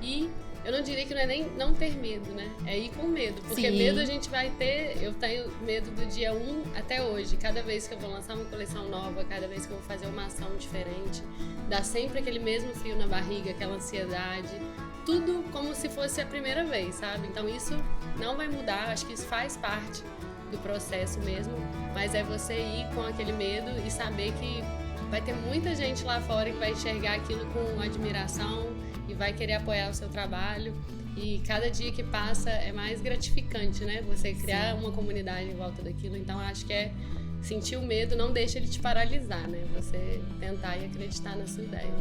E eu não diria que não é nem não ter medo, né? É ir com medo. Porque Sim. Medo a gente vai ter... Eu tenho medo do dia 1 até hoje. Cada vez que eu vou lançar uma coleção nova, cada vez que eu vou fazer uma ação diferente, dá sempre aquele mesmo frio na barriga, aquela ansiedade... Tudo como se fosse a primeira vez, sabe? Então isso não vai mudar, acho que isso faz parte do processo mesmo, mas é você ir com aquele medo e saber que vai ter muita gente lá fora que vai enxergar aquilo com admiração e vai querer apoiar o seu trabalho. E cada dia que passa é mais gratificante, né? Você criar uma comunidade em volta daquilo. Então acho que sentir o medo não deixa ele te paralisar, né? Você tentar e acreditar na sua ideia.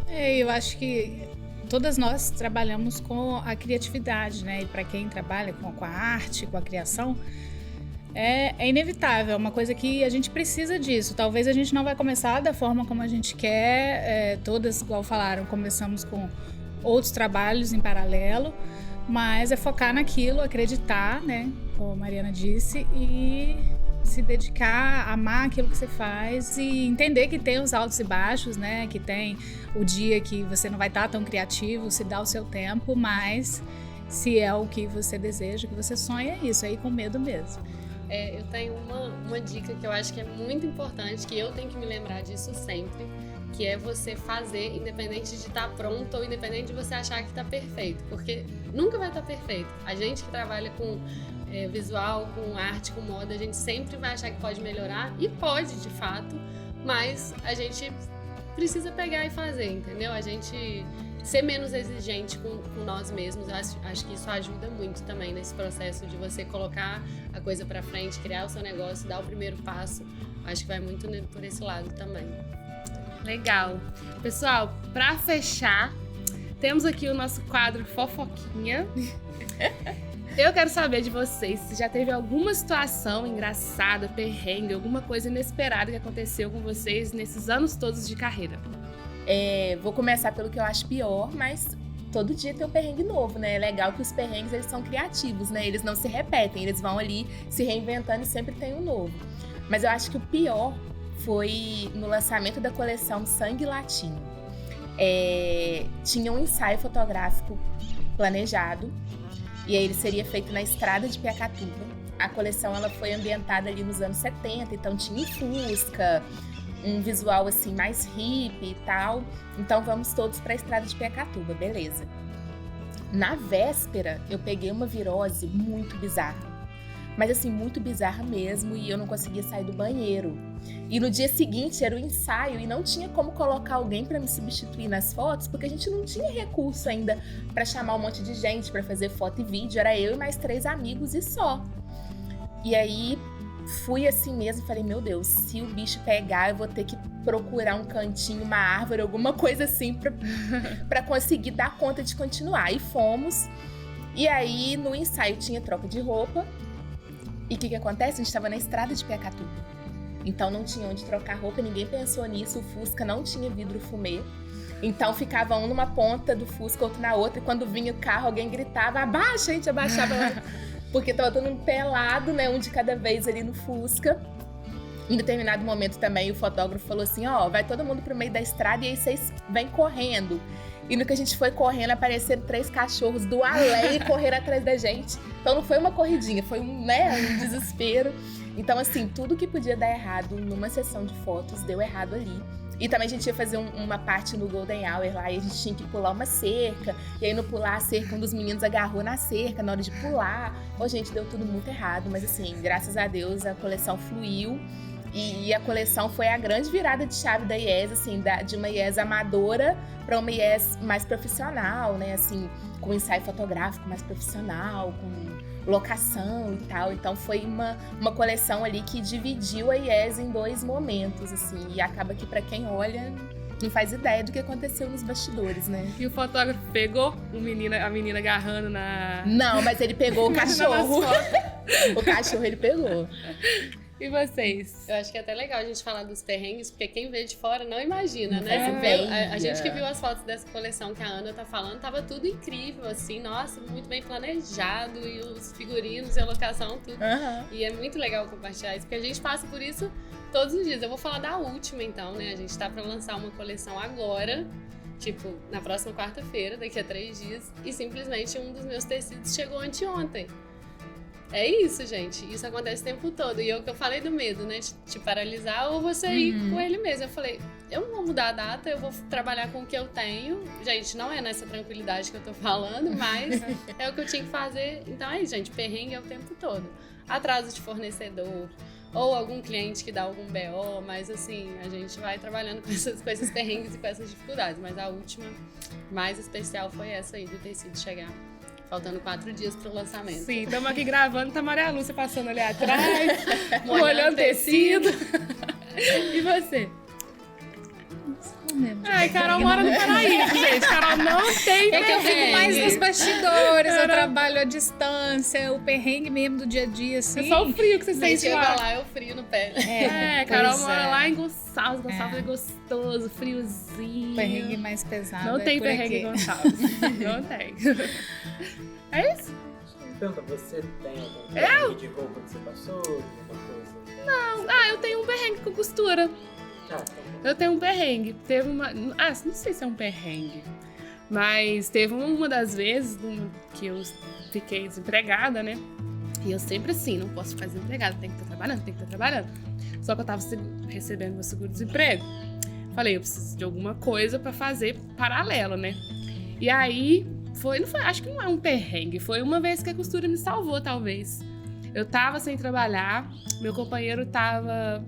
Eu acho que todas nós trabalhamos com a criatividade, né? E para quem trabalha com a arte, com a criação, é inevitável, é uma coisa que a gente precisa disso. Talvez a gente não vai começar da forma como a gente quer, todas, igual falaram, começamos com outros trabalhos em paralelo, mas é focar naquilo, acreditar, né? Como a Mariana disse, e se dedicar, amar aquilo que você faz e entender que tem os altos e baixos, né? Que tem o dia que você não vai estar tão criativo, se dá o seu tempo, mas se é o que você deseja, o que você sonha, é isso, aí com medo mesmo. Eu tenho uma dica que eu acho que é muito importante, que eu tenho que me lembrar disso sempre, que é você fazer, independente de estar pronto ou independente de você achar que está perfeito, porque nunca vai estar perfeito. A gente que trabalha com visual, com arte, com moda, a gente sempre vai achar que pode melhorar, e pode, de fato, mas a gente precisa pegar e fazer, entendeu? A gente ser menos exigente com nós mesmos, eu acho que isso ajuda muito também nesse processo de você colocar a coisa pra frente, criar o seu negócio, dar o primeiro passo. Acho que vai muito por esse lado também. Legal. Pessoal, pra fechar, temos aqui o nosso quadro Fofoquinha. Eu quero saber de vocês se já teve alguma situação engraçada, perrengue, alguma coisa inesperada que aconteceu com vocês nesses anos todos de carreira. Vou começar pelo que eu acho pior, mas todo dia tem um perrengue novo, né? É legal que os perrengues, eles são criativos, né? Eles não se repetem, eles vão ali se reinventando e sempre tem um novo. Mas eu acho que o pior foi no lançamento da coleção Sangue Latino. Tinha um ensaio fotográfico planejado, e aí ele seria feito na estrada de Piacatuba. A coleção ela foi ambientada ali nos anos 70, então tinha um Fusca, um visual assim mais hippie e tal. Então vamos todos para a estrada de Piacatuba, beleza. Na véspera, eu peguei uma virose muito bizarra. Mas assim, muito bizarra mesmo, e eu não conseguia sair do banheiro. E no dia seguinte era o ensaio e não tinha como colocar alguém para me substituir nas fotos, porque a gente não tinha recurso ainda para chamar um monte de gente para fazer foto e vídeo. Era eu e mais 3 amigos e só. E aí fui assim mesmo, falei, meu Deus, se o bicho pegar, eu vou ter que procurar um cantinho, uma árvore, alguma coisa assim para conseguir dar conta de continuar. E fomos. E aí no ensaio tinha troca de roupa. E o que acontece? A gente estava na estrada de Piacatuba. Então não tinha onde trocar roupa, ninguém pensou nisso. O Fusca não tinha vidro fumê. Então ficava um numa ponta do Fusca, outro na outra. E quando vinha o carro, alguém gritava, abaixa, a gente abaixava. Porque tava todo mundo pelado, né? Um de cada vez ali no Fusca. Em determinado momento também o fotógrafo falou assim, vai todo mundo pro meio da estrada e aí vocês vêm correndo. E no que a gente foi correndo, apareceram 3 cachorros do além e correram atrás da gente. Então não foi uma corridinha, foi um desespero. Então assim, tudo que podia dar errado numa sessão de fotos deu errado ali. E também a gente ia fazer uma parte no Golden Hour lá e a gente tinha que pular uma cerca. E aí no pular a cerca, um dos meninos agarrou na cerca na hora de pular. Gente, deu tudo muito errado. Mas assim, graças a Deus a coleção fluiu. E a coleção foi a grande virada de chave da IES, assim, de uma IES amadora para uma IES mais profissional, né? Assim, com ensaio fotográfico mais profissional, com locação e tal. Então foi uma coleção ali que dividiu a IES em 2 momentos, assim. E acaba que para quem olha não faz ideia do que aconteceu nos bastidores, né? E o fotógrafo pegou a menina agarrando na... Não, mas ele pegou o cachorro. O cachorro ele pegou. E vocês? Eu acho que é até legal a gente falar dos perrengues, porque quem vê de fora não imagina, né? A gente que viu as fotos dessa coleção que a Ana tá falando, tava tudo incrível, assim, nossa, muito bem planejado, e os figurinos e a locação, tudo. E é muito legal compartilhar isso, porque a gente passa por isso todos os dias. Eu vou falar da última, então, né? A gente tá pra lançar uma coleção agora, tipo, na próxima quarta-feira, daqui a 3 dias, e simplesmente um dos meus tecidos chegou anteontem. É isso, gente. Isso acontece o tempo todo. E é o que eu falei do medo, né? De te paralisar ou você ir com ele mesmo. Eu falei, eu não vou mudar a data, eu vou trabalhar com o que eu tenho. Gente, não é nessa tranquilidade que eu tô falando, mas é o que eu tinha que fazer. Então é isso, gente. Perrengue é o tempo todo. Atraso de fornecedor, ou algum cliente que dá algum BO, mas assim, a gente vai trabalhando com esses perrengues e com essas dificuldades. Mas a última, mais especial, foi essa aí do tecido chegar. Faltando 4 dias pro lançamento. Sim, estamos aqui gravando, tá a Maria Lúcia passando ali atrás, molhando tecido. E você? Ai, Carol mora no Paraíba, gente. Carol não tem perrengue. É que eu fico mais nos bastidores, eu trabalho à distância, o perrengue mesmo do dia a dia, assim. É só o frio que você sente lá. Lá é o frio no pé. Carol mora lá em Gonçalves. Gonçalves é gostoso, friozinho. Perrengue mais pesado. Não tem perrengue em Gonçalves. Não tem. É isso? Pergunta, você tem algum perrengue de roupa que você passou? Alguma coisa? Não. Eu tenho um perrengue com costura. Eu tenho um perrengue. Teve uma... não sei se é um perrengue. Mas teve uma das vezes que eu fiquei desempregada, né? E eu sempre assim, não posso ficar desempregada. Tem que estar trabalhando. Só que eu tava recebendo meu seguro-desemprego. Falei, eu preciso de alguma coisa pra fazer paralelo, né? E aí, acho que não é um perrengue. Foi uma vez que a costura me salvou, talvez. Eu tava sem trabalhar. Meu companheiro tava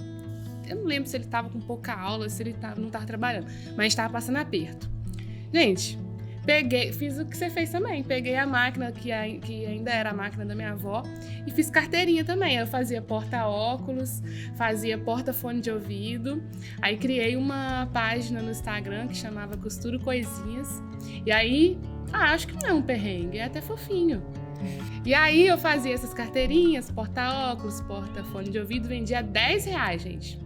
Eu não lembro se ele tava com pouca aula, se ele não tava trabalhando, mas tava passando aperto. Gente, fiz o que você fez também. Peguei a máquina, que ainda era a máquina da minha avó, e fiz carteirinha também. Eu fazia porta-óculos, fazia porta-fone de ouvido. Aí criei uma página no Instagram que chamava Costuro Coisinhas. E aí, acho que não é um perrengue, é até fofinho. E aí eu fazia essas carteirinhas, porta-óculos, porta-fone de ouvido, vendia R$10, gente.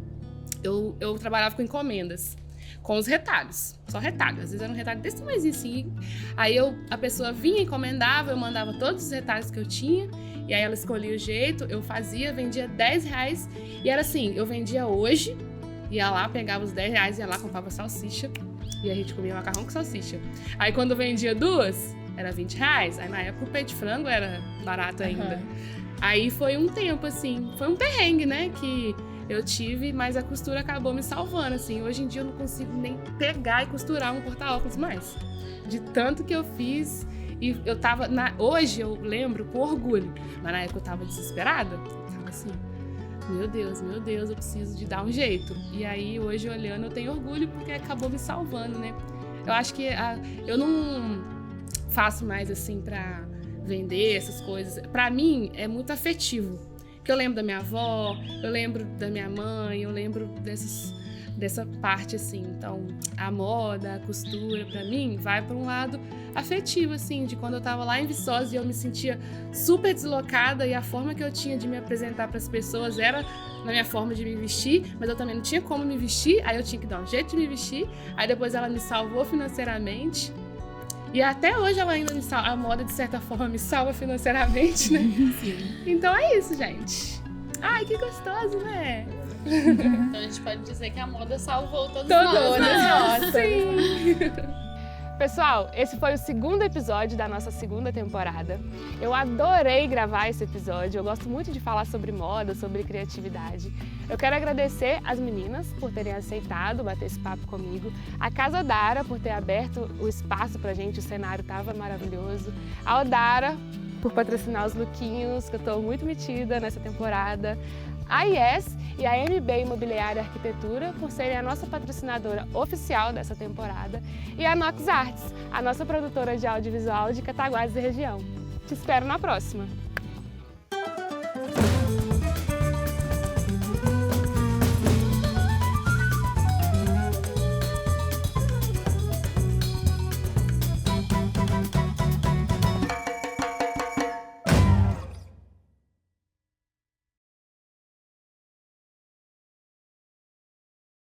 Eu trabalhava com encomendas. Com os retalhos, só retalho. Às vezes era um retalho desse tamanhozinho assim. Aí a pessoa vinha, encomendava, eu mandava todos os retalhos que eu tinha. E aí ela escolhia o jeito, eu fazia, vendia R$10. E era assim, eu vendia hoje, ia lá, pegava os R$10, ia lá, comprava salsicha. E a gente comia macarrão com salsicha. Aí quando eu vendia duas, era R$20. Aí na época o peito de frango era barato ainda. Aí foi um tempo assim, foi um perrengue, né, que eu tive, mas a costura acabou me salvando, assim. Hoje em dia eu não consigo nem pegar e costurar um porta-óculos mais. De tanto que eu fiz. E eu tava... Hoje eu lembro com orgulho. Mas na época eu tava desesperada. Eu tava assim, meu Deus, eu preciso de dar um jeito. E aí, hoje olhando, eu tenho orgulho porque acabou me salvando, né? Eu acho que eu não faço mais, assim, pra vender essas coisas. Pra mim, é muito afetivo. Porque eu lembro da minha avó, eu lembro da minha mãe, eu lembro dessa parte, assim. Então, a moda, a costura, pra mim, vai pra um lado afetivo, assim, de quando eu tava lá em Viçosa e eu me sentia super deslocada e a forma que eu tinha de me apresentar pras pessoas era na minha forma de me vestir, mas eu também não tinha como me vestir, aí eu tinha que dar um jeito de me vestir, aí depois ela me salvou financeiramente. E até hoje ela ainda me salva, a moda de certa forma me salva financeiramente, né? Sim. Então é isso, gente. Ai, que gostoso, né? Então a gente pode dizer que a moda salvou todos nós. Todas. Sim. Pessoal, esse foi o segundo episódio da nossa segunda temporada. Eu adorei gravar esse episódio, eu gosto muito de falar sobre moda, sobre criatividade. Eu quero agradecer as meninas por terem aceitado bater esse papo comigo, a Casa Dara por ter aberto o espaço pra gente, o cenário tava maravilhoso, a Odara por patrocinar os lookinhos, que eu tô muito metida nessa temporada, a IES e a MB Imobiliária Arquitetura por serem a nossa patrocinadora oficial dessa temporada e a Nox Arts, a nossa produtora de audiovisual de Cataguases e região. Te espero na próxima!